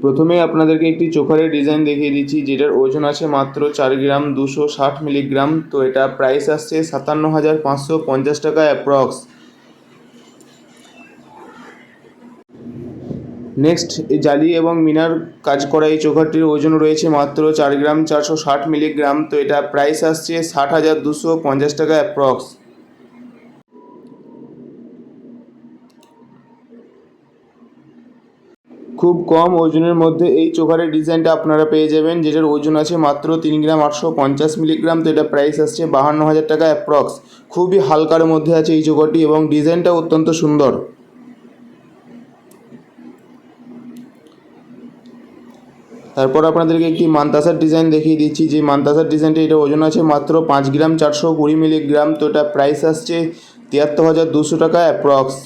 প্রথমে আপনাদেরকে একটি চোকারের ডিজাইন দেখিয়ে দিচ্ছি, যেটার ওজন আছে মাত্র 4 গ্রাম 260 মিলিগ্রাম। তো এটা প্রাইস আসছে 57,550 টাকা অ্যাপ্রক্স। নেক্সট, এই জালি এবং মিনার কাজ করা এই চোকারটির ওজন রয়েছে মাত্র 4 গ্রাম 460 মিলিগ্রাম। তো এটা প্রাইস আসছে 60,250 টাকা অ্যাপ্রক্স। খুব কম ওজনের মধ্যে এই চোকারের ডিজাইনটা আপনারা পেয়ে যাবেন, যেটার ওজন আছে মাত্র 3 গ্রাম 850 মিলিগ্রাম। তো এটা প্রাইস আসছে 52,000 টাকা অ্যাপ্রক্স। খুবই হালকার মধ্যে আছে এই চোকারটি এবং ডিজাইনটা অত্যন্ত সুন্দর। তারপর আপনাদেরকে একটি মানতাসার ডিজাইন দেখিয়ে দিচ্ছি, যে মানতাসার ডিজাইনটা এটা ওজন আছে মাত্র 5 গ্রাম 420 মিলিগ্রাম। তো এটা প্রাইস আসছে 73,200 টাকা অ্যাপ্রক্স।